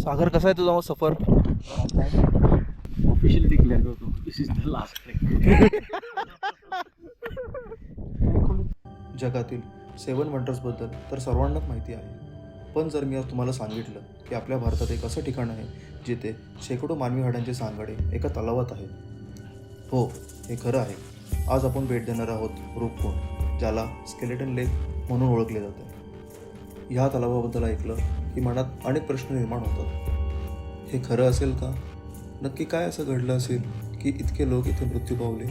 सागर कसा आहे तुझा मग सफर? ऑफिशियली डिक्लेअर करतो दिस इज द लास्ट ट्रेक. जगातील 7 वंडर्सबद्दल तर सर्वांनाच माहिती आहे, पण जर मी आज तुम्हाला सांगितलं की आपल्या भारतात एक असं ठिकाण आहे जिथे शेकडो मानवी हाडांचे सांगाडे एका तलावात आहेत. हो, हे खरं आहे. आज आपण भेट देणार आहोत रूपकुंड, ज्याला स्केलेटन लेक म्हणून ओळखले जाते. ह्या तलावाबद्दल ऐकलं की मनात अनेक प्रश्न निर्माण होतात. हे खरं असेल का? नक्की काय असं घडलं असेल की इतके लोक इथे मृत्यू पावले?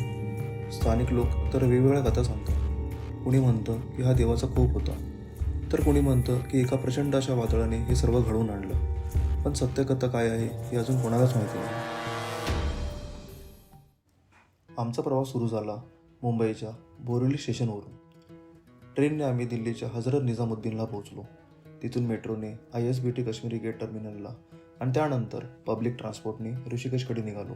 स्थानिक लोक तर वेगवेगळ्या कथा सांगतात. कुणी म्हणतं की हा देवाचा कोप होता, तर कुणी म्हणतं की एका प्रचंड अशा वादळाने हे सर्व घडवून आणलं. पण सत्यकथा काय आहे हे अजून कोणालाच माहिती नाही. आमचा प्रवास सुरू झाला मुंबईच्या बोरिवली स्टेशनवरून. ट्रेनने आम्ही दिल्लीच्या हजरत निजामुद्दीनला पोहोचलो. तिथून मेट्रोने ISBT काश्मीरी गेट टर्मिनलला आणि त्यानंतर पब्लिक ट्रान्सपोर्टने ऋषिकेशकडे निघालो.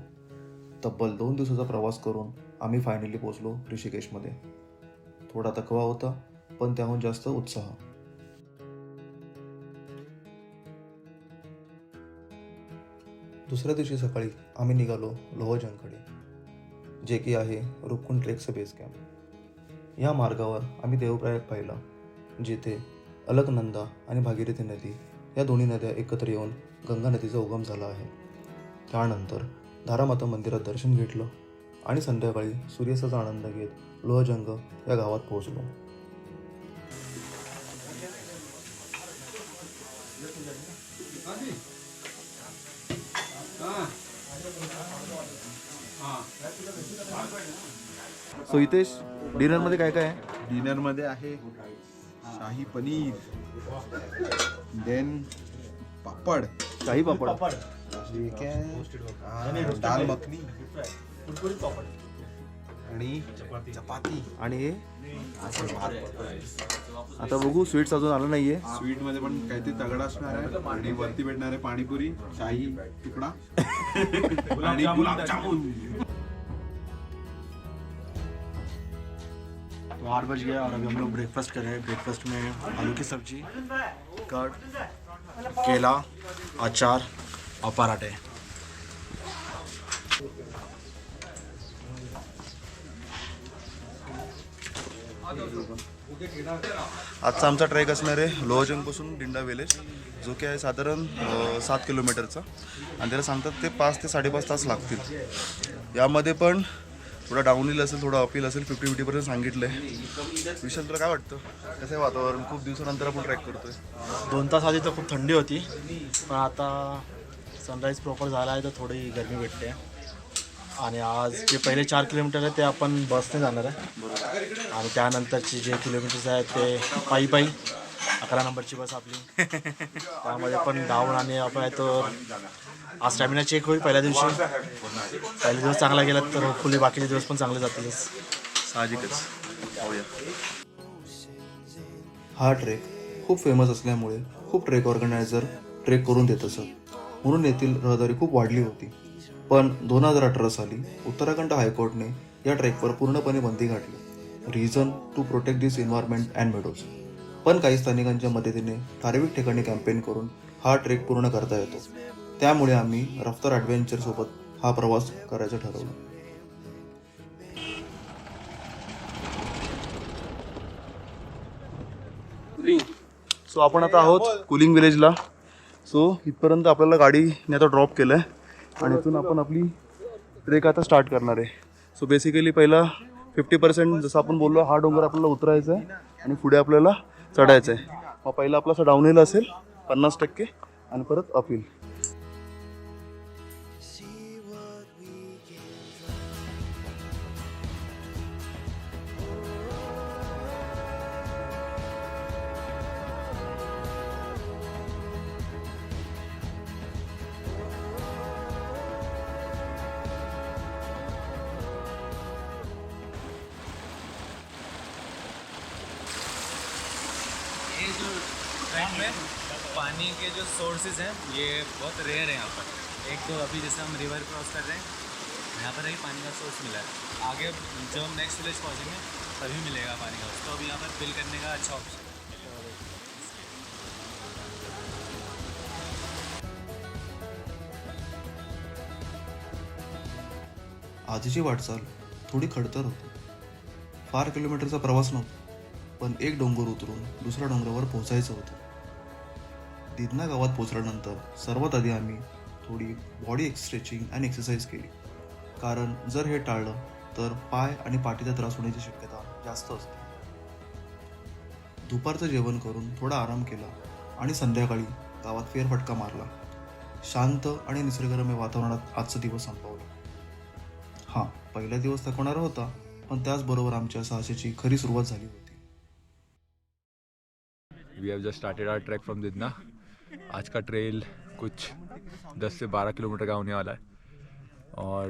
तब्बल 2 दिवसाचा प्रवास करून आम्ही फायनली पोहोचलो ऋषिकेशमध्ये. थोडा थकवा होता, पण त्याहून जास्त उत्साह. दुसऱ्या दिवशी सकाळी आम्ही निघालो लोहजंगकडे, जे की आहे रूपकुंड ट्रेकचं बेस कॅम्प. या मार्गावर आम्ही देवप्रयाग पाहिला, जिथे अलकनंदा आणि भागीरथी नदी या दोन्ही नद्या एकत्र येऊन गंगा नदीचा उगम झाला आहे. त्यानंतर धारामाता मंदिरात दर्शन घेतलं आणि संध्याकाळी सूर्यास्ताचा आनंद घेत लोहजंग या गावात पोहोचलो. सो हितेश, डिनरमध्ये काय काय आहे? डिनरमध्ये आहे शाही पनीर, देन पापड, शाही पापड, दाल मखनी आणि चपाती आणि हे असं भात. आता बघू, स्वीट्स अजून आलं नाहीये. स्वीट मध्ये पण काहीतरी तगडा असणार आहे आणि वरती भेटणार आहे पाणीपुरी, शाही तुकडा आणि गुलाबजामुन. तो 8 बज गया और अभी हम लोग ब्रेकफास्ट कर रहे हैं. ब्रेकफास्ट में आलू की सब्जी, कर्ड, केला, अचार और पराठे. आजचा आमचा ट्रेक असणार आहे लोहजंगपासून डिंडा विलेज, जो की आहे साधारण 7 किलोमीटरचा, आणि त्याला सांगतात ते 5 ते 5.5 तास लागतील. यामध्ये पण थोडा डाऊनहिल असेल, थोडा अपहिल असेल. 50-50% सांगितलं आहे. विशाल, तुला काय वाटतं, कसं आहे वातावरण? खूप दिवसानंतर आपण ट्रॅक करतोय. 2 तास आधी तर खूप थंडी होती, पण आता सनराईज प्रॉपर झाला आहे तर थोडी गरमी भेटते. आणि आज जे पहिले 4 किलोमीटर आहे ते आपण बसने जाणार आहे, आणि त्यानंतरचे जे किलोमीटर्स आहेत ते पायी 11 नंबरची बस आपली. त्यामध्ये पण डाऊन आणि आपण आहे तो आज स्टॅमिना चेक होईल पहिल्या दिवशी. पहिला दिवस चांगला गेला तर होपफुली बाकीचे दिवस पण चांगले जातीलच. साहजिकच. होऊया. हा ट्रेक खूप फेमस असल्यामुळे खूप ट्रेक ऑर्गनायझर ट्रेक करून देत असत, म्हणून येथील रहदारी खूप वाढली होती. पण 2018 साली उत्तराखंड हायकोर्टने या ट्रेकवर पूर्णपणे बंदी घातली. Reason to protect this environment and meadows. पण काही स्थानिकांच्या मदतीने ठराविक ठिकाणी कॅम्पेन करून हा ट्रेक पूर्ण करता येतो. त्यामुळे आम्ही रफ्तार ॲडव्हेंचरसोबत हा प्रवास करायचं ठरवलं. सो आपण आता आहोत कुलिंग विलेजला. सो इथपर्यंत आपल्याला गाडीने आता ड्रॉप केलं आहे, आणि इथून आपण आपली ट्रेक आता स्टार्ट करणार आहे. सो बेसिकली पहिला 50% जसं आपण बोललो, हा डोंगर आपल्याला उतरायचा आहे आणि पुढे आपल्याला चढायचं आहे. मग पहिला आपला असं डाऊनहिल असेल 50% आणि परत अपहिल. ट्रैक में पानी के जो सोर्सेज हैं ये बहुत रेयर है यहाँ पर. एक तो अभी जैसे हम रिवर क्रॉस कर रहे हैं, यहाँ पर ही पानी का सोर्स मिला है. आगे जब हम नेक्स्ट विलेज पहुँचेंगे तभी मिलेगा पानी का. तो अभी यहाँ पर फिल करने का अच्छा ऑप्शन है. आजची वाटचाल थोडी खडतर होती. फार किलोमीटरचा प्रवास नव्हता, पण एक डोंगर उतरून दुसऱ्या डोंगरावर पोहोचायचं होतं. दिदना गावात पोहोचल्यानंतर सर्वात आधी आम्ही थोडी बॉडी स्ट्रेचिंग आणि एक्सरसाइज केली, कारण जर हे टाळलं तर पाय आणि पाठीचा त्रास होण्याची शक्यता जास्त असते. दुपारचं जेवण करून थोडा आराम केला आणि संध्याकाळी गावात फेरफटका मारला. शांत आणि निसर्गरम्य वातावरणात आजचा दिवस संपवला. हां, पहिला दिवस थकवणारा होता, पण त्याचबरोबर आमच्या साहसाची खरी सुरुवात झाली होती. We have just started our trek from Didna. आज का ट्रेल कुछ 10 से 12 किलोमीटर का होने वाला है और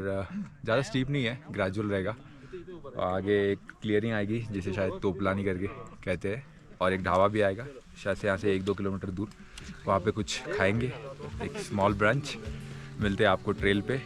ज़्यादा स्टीप नहीं है, ग्रेजुअल रहेगा. आगे एक क्लियरिंग आएगी जिसे शायद तोपलानी करके कहते हैं, और एक ढाबा भी आएगा शायद से यहाँ से 1-2 किलोमीटर दूर. वहाँ पे कुछ खाएंगे, एक स्मॉल ब्रंच. मिलते हैं आपको ट्रेल पे.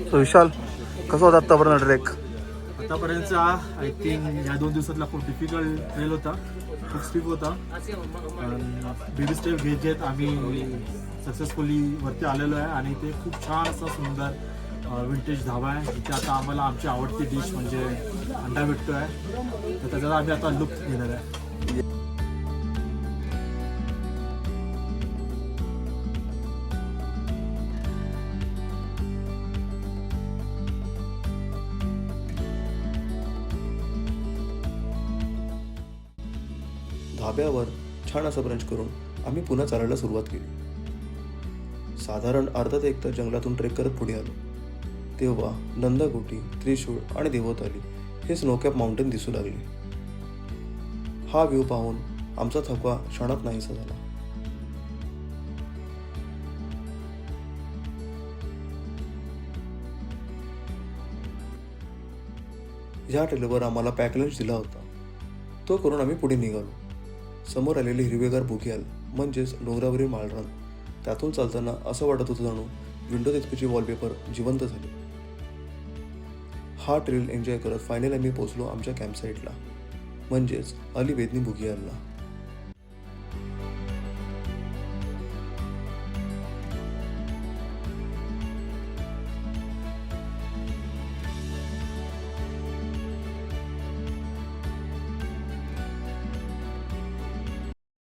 तो विशाल, कसं होता आत्तापर्यंत ट्रेक? आतापर्यंतचा आय थिंक या 2 दिवसातला खूप डिफिकल्ट ट्रेल होता, खूप स्टीप होता. बेबी स्टेप घेत घेत आम्ही सक्सेसफुली वरती आलेलो आहे आणि ते खूप छान असा सुंदर विंटेज धाबा आहे. इथे आता आम्हाला आमची आवडती डिश म्हणजे अंडा भेटतो आहे, तर त्याचा आम्ही आता लुक घेणार आहे. धाब्यावर छान असं ब्रंच करून आम्ही पुन्हा चालायला सुरुवात केली. साधारण अर्धा ते 1 तास जंगलातून ट्रेक करत पुढे आलो, तेव्हा नंदाकोटी, त्रिशूळ आणि देवताली हे स्नोकॅप माउंटेन दिसू लागले. हा व्ह्यू पाहून आमचा थकवा क्षणात नाहीसा झाला. या ट्रेलवर आम्हाला पॅक लंच दिला होता, तो करून आम्ही पुढे निघालो. समोर आलेले हिरवेगार बुकियाल म्हणजेच डोंगरावरील माळरान, त्यातून चालताना असं वाटत होतं जणू विंडोज एचपीची वॉलपेपर जिवंत झाली. हा ट्रेल एन्जॉय करत फायनल आम्ही पोहोचलो आमच्या कॅम्पसाईटला, म्हणजेच अली बेदनी बुकियालला.